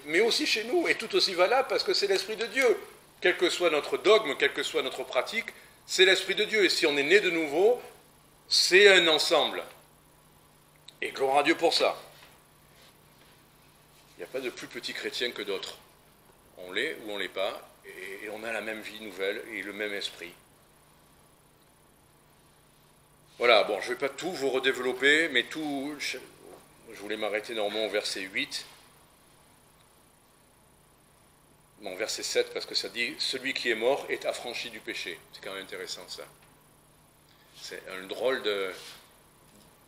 mais aussi chez nous. Et tout aussi valable parce que c'est l'Esprit de Dieu. Quel que soit notre dogme, quelle que soit notre pratique, c'est l'Esprit de Dieu. Et si on est né de nouveau, c'est un ensemble. Et gloire à Dieu pour ça. Il n'y a pas de plus petit chrétien que d'autres. On l'est ou on ne l'est pas, et on a la même vie nouvelle et le même esprit. Voilà, bon, je ne vais pas tout vous redévelopper, mais tout... Je voulais m'arrêter normalement au verset 8. Non, verset 7, parce que ça dit « Celui qui est mort est affranchi du péché ». C'est quand même intéressant, ça. C'est un drôle de...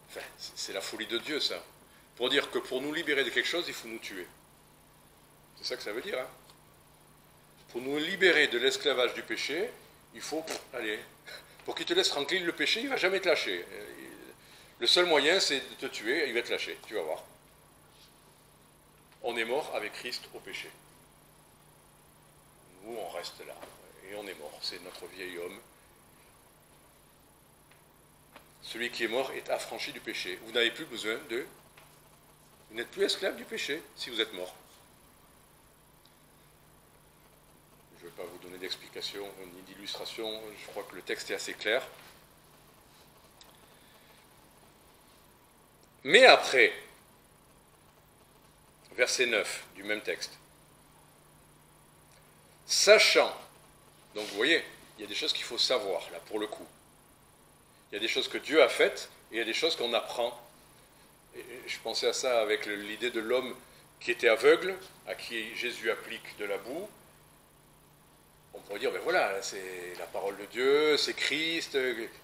Enfin, c'est la folie de Dieu, ça. Pour dire que pour nous libérer de quelque chose, il faut nous tuer. C'est ça que ça veut dire, hein. Pour nous libérer de l'esclavage du péché, il faut... Allez, pour qu'il te laisse tranquille, le péché, il ne va jamais te lâcher. Le seul moyen, c'est de te tuer, il va te lâcher, tu vas voir. On est mort avec Christ au péché. Nous, on reste là, et on est mort. C'est notre vieil homme. Celui qui est mort est affranchi du péché. Vous n'avez plus besoin de... Vous n'êtes plus esclave du péché si vous êtes mort. Je ne vais pas vous donner d'explication ni d'illustration. Je crois que le texte est assez clair. Mais après, verset 9 du même texte. Sachant, donc vous voyez, il y a des choses qu'il faut savoir, là, pour le coup. Il y a des choses que Dieu a faites, et il y a des choses qu'on apprend. Et je pensais à ça avec l'idée de l'homme qui était aveugle, à qui Jésus applique de la boue. On pourrait dire, ben voilà, c'est la parole de Dieu, c'est Christ,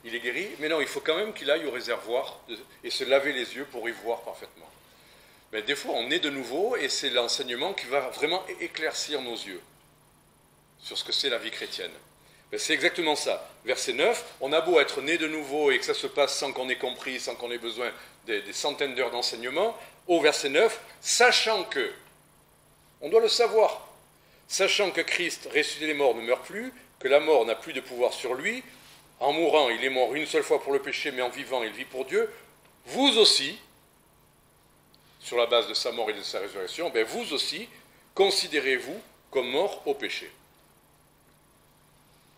il est guéri. Mais non, il faut quand même qu'il aille au réservoir et se laver les yeux pour y voir parfaitement. Mais des fois, on est de nouveau, et c'est l'enseignement qui va vraiment éclaircir nos yeux sur ce que c'est la vie chrétienne. Ben c'est exactement ça. Verset 9, on a beau être né de nouveau et que ça se passe sans qu'on ait compris, sans qu'on ait besoin des centaines d'heures d'enseignement, au verset 9, sachant que, on doit le savoir, sachant que Christ, ressuscité des morts, ne meurt plus, que la mort n'a plus de pouvoir sur lui, en mourant, il est mort une seule fois pour le péché, mais en vivant, il vit pour Dieu, vous aussi, sur la base de sa mort et de sa résurrection, ben vous aussi, considérez-vous comme mort au péché.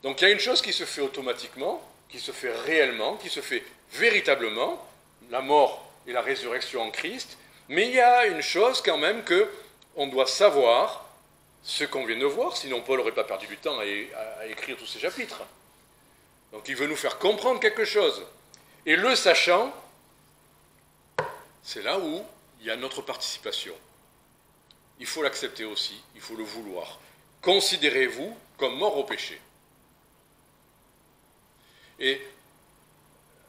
Donc il y a une chose qui se fait automatiquement, qui se fait réellement, qui se fait véritablement, la mort et la résurrection en Christ, mais il y a une chose quand même qu'on doit savoir, ce qu'on vient de voir, sinon Paul n'aurait pas perdu du temps à écrire tous ces chapitres. Donc il veut nous faire comprendre quelque chose. Et le sachant, c'est là où il y a notre participation. Il faut l'accepter aussi, il faut le vouloir. Considérez-vous comme mort au péché. Et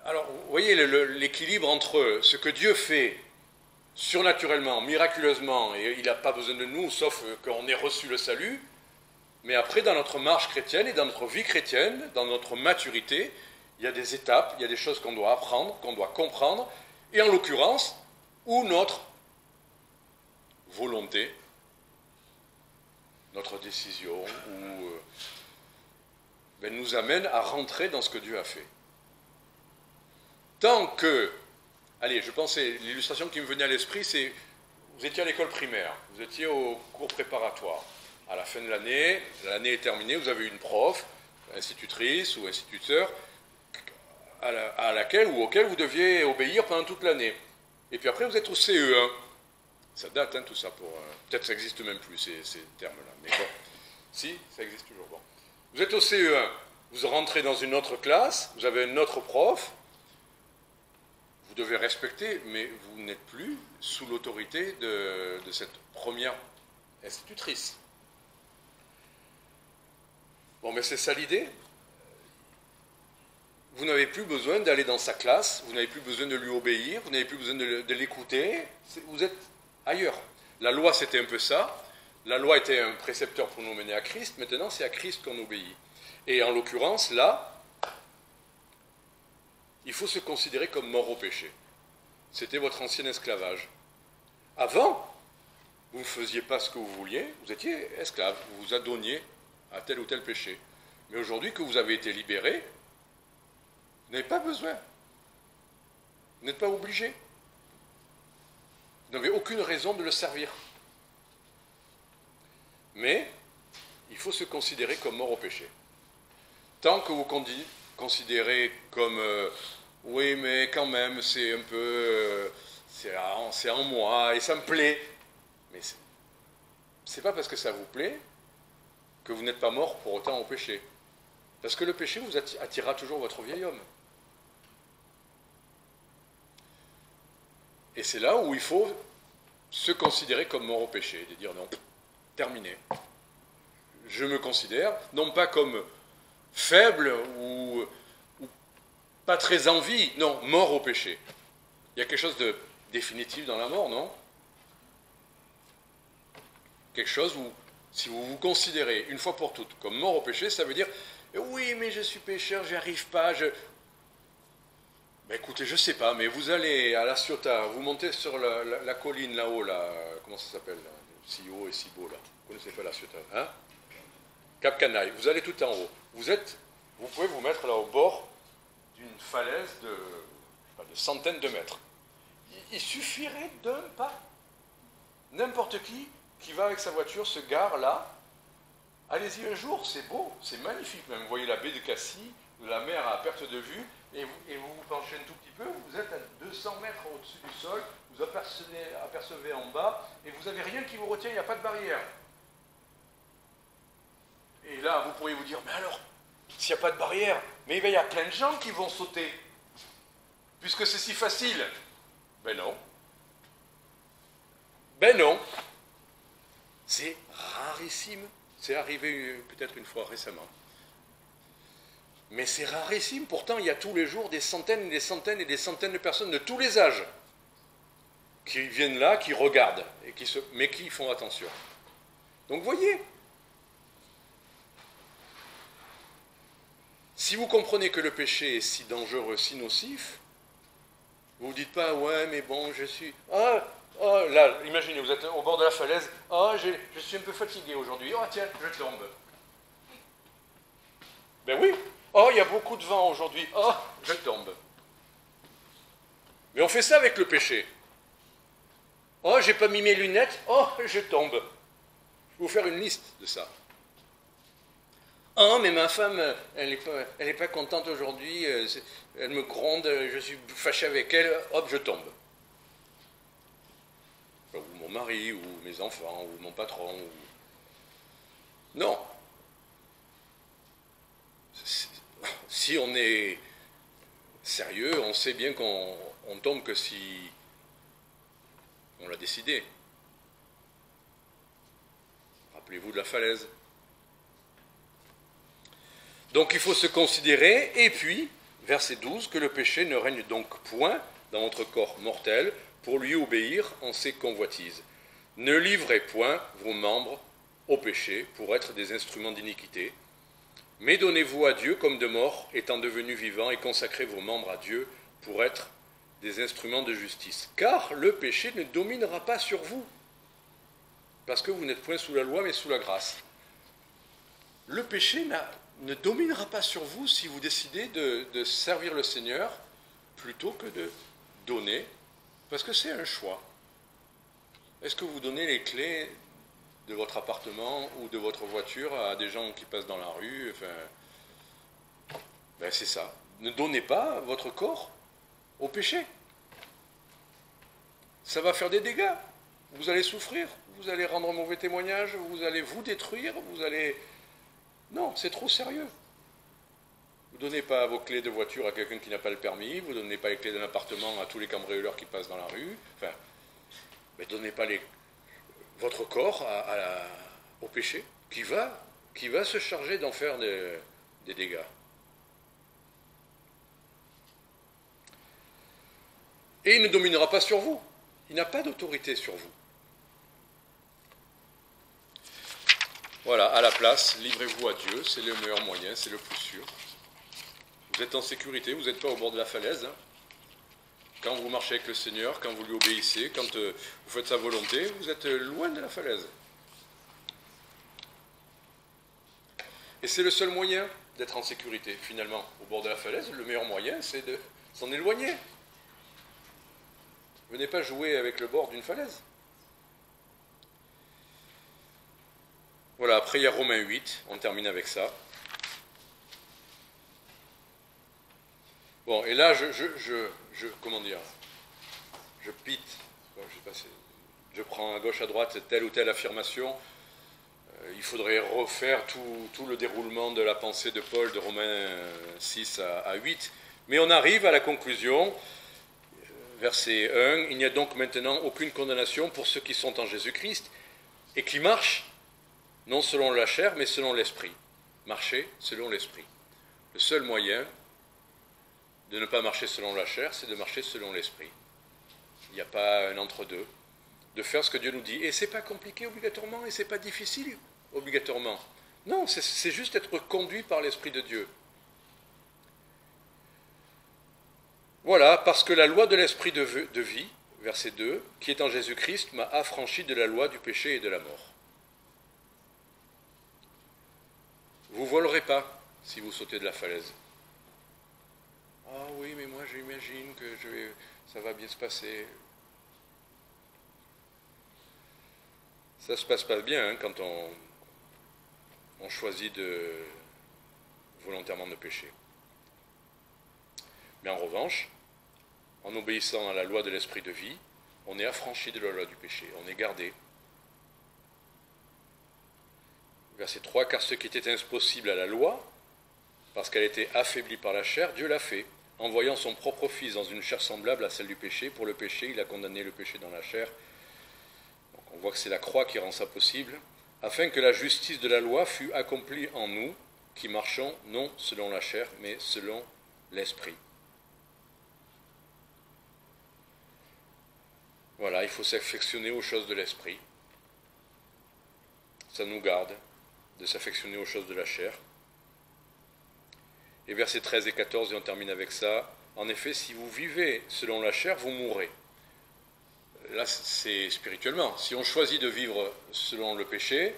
alors, vous voyez l'équilibre entre ce que Dieu fait surnaturellement, miraculeusement, et il n'a pas besoin de nous, sauf qu'on ait reçu le salut. Mais après, dans notre marche chrétienne et dans notre vie chrétienne, dans notre maturité, il y a des étapes, il y a des choses qu'on doit apprendre, qu'on doit comprendre, et en l'occurrence, où notre volonté, notre décision, nous amène à rentrer dans ce que Dieu a fait. Tant que, allez, je pensais, l'illustration qui me venait à l'esprit, c'est, vous étiez à l'école primaire, vous étiez au cours préparatoire. À la fin de l'année est terminée, vous avez une prof, institutrice ou instituteur, à laquelle ou auquel vous deviez obéir pendant toute l'année. Et puis après, vous êtes au CE1. Ça date, tout ça, peut-être que ça n'existe même plus, ces termes-là. Mais bon, si, ça existe toujours. Bon. Vous êtes au CE1, vous rentrez dans une autre classe, vous avez un autre prof, vous devez respecter, mais vous n'êtes plus sous l'autorité de cette première institutrice. Bon, mais c'est ça l'idée. Vous n'avez plus besoin d'aller dans sa classe, vous n'avez plus besoin de lui obéir, vous n'avez plus besoin de l'écouter, vous êtes ailleurs. La loi, c'était un peu ça. La loi était un précepteur pour nous mener à Christ. Maintenant, c'est à Christ qu'on obéit. Et en l'occurrence, là, il faut se considérer comme mort au péché. C'était votre ancien esclavage. Avant, vous ne faisiez pas ce que vous vouliez, vous étiez esclave, vous vous adonniez à tel ou tel péché. Mais aujourd'hui que vous avez été libéré, vous n'avez pas besoin. Vous n'êtes pas obligé. Vous n'avez aucune raison de le servir. Mais il faut se considérer comme mort au péché. Tant que vous considérez comme oui, mais quand même, c'est un peu c'est en moi et ça me plaît. Mais c'est pas parce que ça vous plaît que vous n'êtes pas mort pour autant au péché. Parce que le péché vous attirera toujours votre vieil homme. Et c'est là où il faut se considérer comme mort au péché, de dire non, terminé. Je me considère, non pas comme faible ou pas très en vie, non, mort au péché. Il y a quelque chose de définitif dans la mort, non? Quelque chose où, si vous vous considérez une fois pour toutes comme mort au péché, ça veut dire oui, mais je suis pécheur, j'y arrive pas, Ben écoutez, je ne sais pas, mais vous allez à La Ciotat, vous montez sur la colline là-haut, là, comment ça s'appelle, si haut et si beau, là. Vous ne connaissez pas La Ciotat, hein? Cap Canaille, vous allez tout en haut. Vous pouvez vous mettre là au bord d'une falaise de centaines de mètres. Il suffirait d'un pas. N'importe qui va avec sa voiture se gare là. Allez-y un jour, c'est beau, c'est magnifique même. Vous voyez la baie de Cassis, la mer à perte de vue, et vous vous penchez un tout petit peu, vous êtes à 200 mètres au-dessus du sol, vous apercevez en bas, et vous n'avez rien qui vous retient, il n'y a pas de barrière. Et là, vous pourriez vous dire, mais alors, s'il n'y a pas de barrière, mais il y a plein de gens qui vont sauter, puisque c'est si facile. Ben non. Ben non. C'est rarissime. C'est arrivé peut-être une fois récemment. Mais c'est rarissime. Pourtant, il y a tous les jours des centaines et des centaines et des centaines de personnes de tous les âges qui viennent là, qui regardent, mais qui font attention. Donc, voyez, si vous comprenez que le péché est si dangereux, si nocif, vous ne vous dites pas, ouais, mais bon, je suis... Oh, là, imaginez, vous êtes au bord de la falaise. Oh, je suis un peu fatigué aujourd'hui. Oh, tiens, je tombe. Ben oui. Oh, il y a beaucoup de vent aujourd'hui. Oh, je tombe. Mais on fait ça avec le péché. Oh, j'ai pas mis mes lunettes. Oh, je tombe. Je vais vous faire une liste de ça. Oh, mais ma femme, elle est pas contente aujourd'hui. Elle me gronde. Je suis fâché avec elle. Hop, je tombe. Ou mon mari, ou mes enfants, ou mon patron. Non. Si on est sérieux, on sait bien qu'on tombe que si on l'a décidé. Rappelez-vous de la falaise. Donc il faut se considérer, et puis, verset 12, que le péché ne règne donc point dans votre corps mortel pour lui obéir en ses convoitises. Ne livrez point vos membres au péché pour être des instruments d'iniquité, mais donnez-vous à Dieu comme de morts, étant devenus vivants, et consacrez vos membres à Dieu pour être des instruments de justice. Car le péché ne dominera pas sur vous, parce que vous n'êtes point sous la loi, mais sous la grâce. Le péché ne dominera pas sur vous si vous décidez de servir le Seigneur plutôt que de donner, parce que c'est un choix. Est-ce que vous donnez les clés de votre appartement ou de votre voiture à des gens qui passent dans la rue? Ben c'est ça. Ne donnez pas votre corps au péché. Ça va faire des dégâts. Vous allez souffrir, vous allez rendre un mauvais témoignage, vous allez vous détruire, vous allez... Non, c'est trop sérieux. Vous ne donnez pas vos clés de voiture à quelqu'un qui n'a pas le permis, vous ne donnez pas les clés d'un appartement à tous les cambrioleurs qui passent dans la rue, mais ne donnez pas votre corps au péché, qui va se charger d'en faire des dégâts. Et il ne dominera pas sur vous. Il n'a pas d'autorité sur vous. Voilà, à la place, livrez-vous à Dieu, c'est le meilleur moyen, c'est le plus sûr. Vous êtes en sécurité, vous n'êtes pas au bord de la falaise. Quand vous marchez avec le Seigneur, quand vous lui obéissez, quand vous faites sa volonté, vous êtes loin de la falaise. Et c'est le seul moyen d'être en sécurité, finalement. Au bord de la falaise, le meilleur moyen, c'est de s'en éloigner. Venez pas jouer avec le bord d'une falaise. Voilà, après il y a Romains 8, on termine avec ça. Bon, et là, comment dire, je pite, je prends à gauche, à droite telle ou telle affirmation. Il faudrait refaire tout le déroulement de la pensée de Paul de Romains 6 à 8. Mais on arrive à la conclusion, verset 1, « Il n'y a donc maintenant aucune condamnation pour ceux qui sont en Jésus-Christ et qui marchent, non selon la chair, mais selon l'esprit. » Marcher selon l'esprit. Le seul moyen de ne pas marcher selon la chair, c'est de marcher selon l'esprit. Il n'y a pas un entre-deux. De faire ce que Dieu nous dit. Et ce n'est pas compliqué obligatoirement, et ce n'est pas difficile obligatoirement. Non, c'est juste être conduit par l'Esprit de Dieu. Voilà, parce que la loi de l'Esprit de vie, verset 2, qui est en Jésus-Christ, m'a affranchi de la loi du péché et de la mort. Vous ne volerez pas si vous sautez de la falaise. Ah oui, mais moi j'imagine que ça va bien se passer. Ça ne se passe pas bien quand on choisit volontairement de pécher. Mais en revanche, en obéissant à la loi de l'esprit de vie, on est affranchi de la loi du péché, on est gardé. Verset 3, car ce qui était impossible à la loi, parce qu'elle était affaiblie par la chair, Dieu l'a fait, envoyant son propre Fils dans une chair semblable à celle du péché. Pour le péché, il a condamné le péché dans la chair. Donc on voit que c'est la croix qui rend ça possible, afin que la justice de la loi fût accomplie en nous, qui marchons non selon la chair, mais selon l'esprit. Voilà, il faut s'affectionner aux choses de l'esprit. Ça nous garde de s'affectionner aux choses de la chair. Et versets 13 et 14, et on termine avec ça. En effet, si vous vivez selon la chair, vous mourrez. Là, c'est spirituellement. Si on choisit de vivre selon le péché,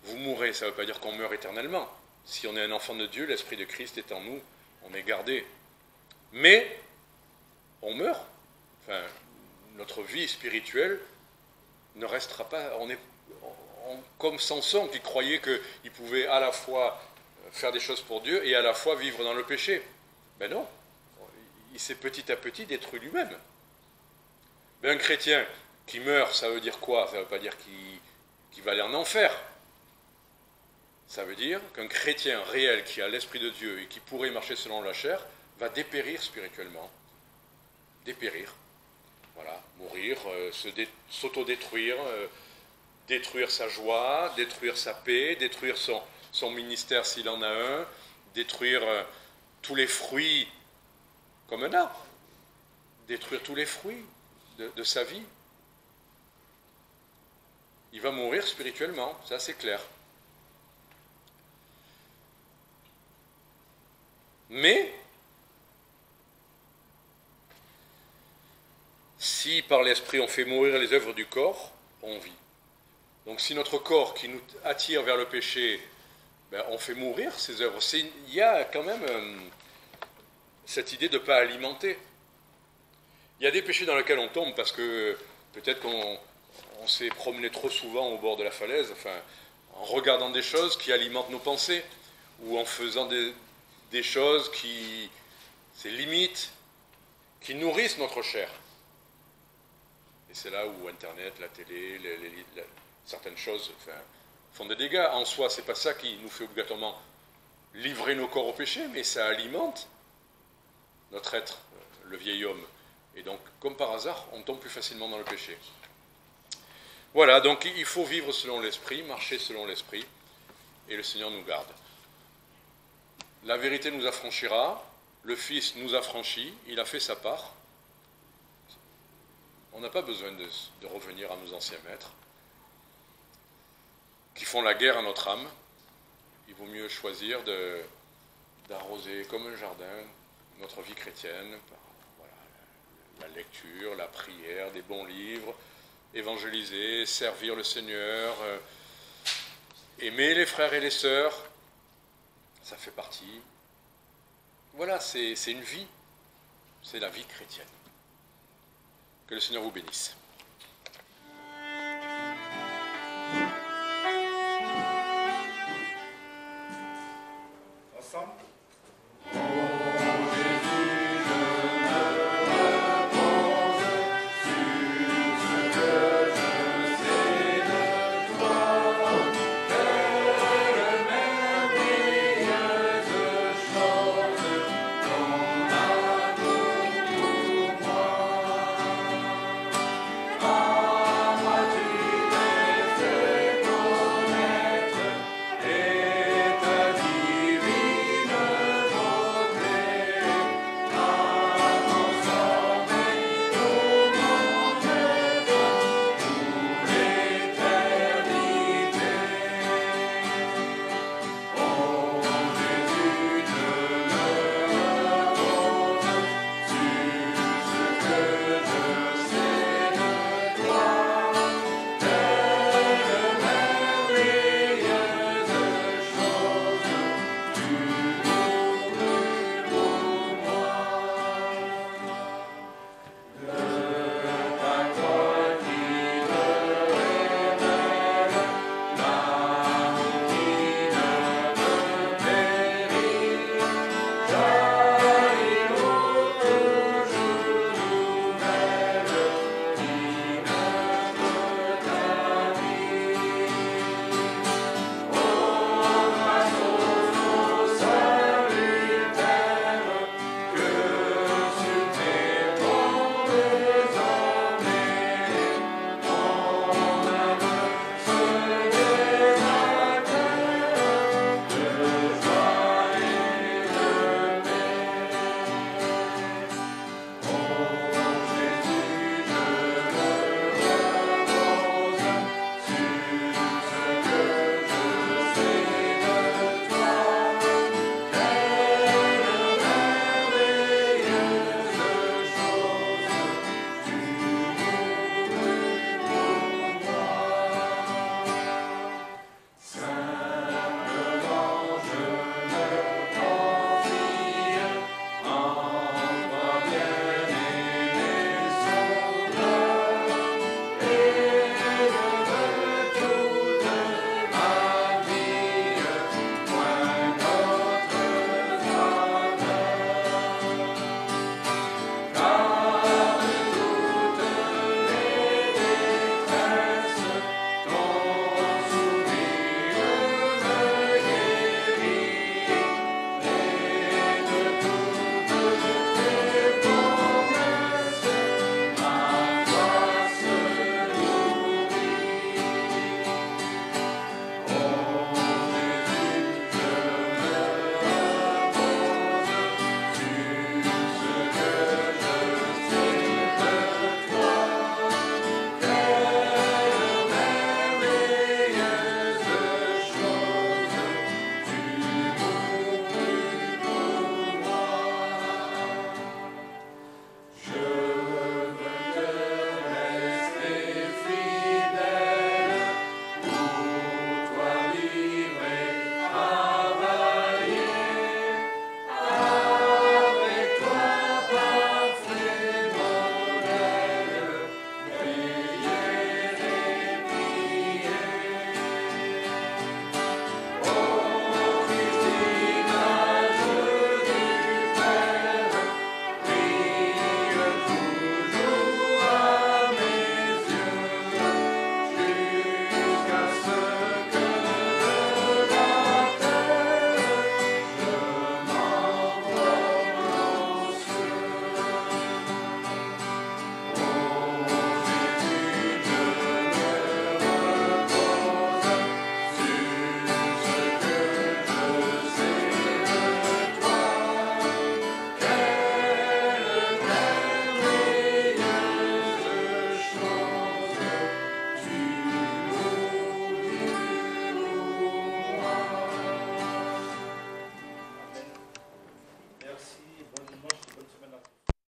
vous mourrez. Ça ne veut pas dire qu'on meurt éternellement. Si on est un enfant de Dieu, l'Esprit de Christ est en nous, on est gardé. Mais, on meurt. Enfin, notre vie spirituelle ne restera pas... comme Samson qui croyait qu'il pouvait à la fois faire des choses pour Dieu et à la fois vivre dans le péché. Ben non, il s'est petit à petit détruit lui-même. Ben un chrétien qui meurt, ça veut dire quoi? Ça ne veut pas dire qu'il va aller en enfer. Ça veut dire qu'un chrétien réel qui a l'Esprit de Dieu et qui pourrait marcher selon la chair va dépérir spirituellement. Dépérir. Voilà, mourir, s'autodétruire, détruire sa joie, détruire sa paix, détruire son ministère s'il en a un, détruire tous les fruits comme un arbre, détruire tous les fruits de sa vie. Il va mourir spirituellement, ça c'est clair. Mais, si par l'esprit on fait mourir les œuvres du corps, on vit. Donc si notre corps qui nous attire vers le péché, ben, on fait mourir ces œuvres. Il y a quand même cette idée de ne pas alimenter. Il y a des péchés dans lesquels on tombe parce que peut-être qu'on s'est promené trop souvent au bord de la falaise, enfin, en regardant des choses qui alimentent nos pensées, ou en faisant des choses qui, c'est limite, qui nourrissent notre chair. Et c'est là où Internet, la télé, certaines choses font des dégâts. En soi, c'est pas ça qui nous fait obligatoirement livrer nos corps au péché, mais ça alimente notre être, le vieil homme. Et donc, comme par hasard, on tombe plus facilement dans le péché. Voilà, donc il faut vivre selon l'esprit, marcher selon l'esprit, et le Seigneur nous garde. La vérité nous affranchira, le Fils nous affranchit, il a fait sa part. On n'a pas besoin de revenir à nos anciens maîtres, qui font la guerre à notre âme. Il vaut mieux choisir d'arroser comme un jardin notre vie chrétienne, par la lecture, la prière, des bons livres, évangéliser, servir le Seigneur, aimer les frères et les sœurs, ça fait partie. Voilà, c'est une vie, c'est la vie chrétienne. Que le Seigneur vous bénisse.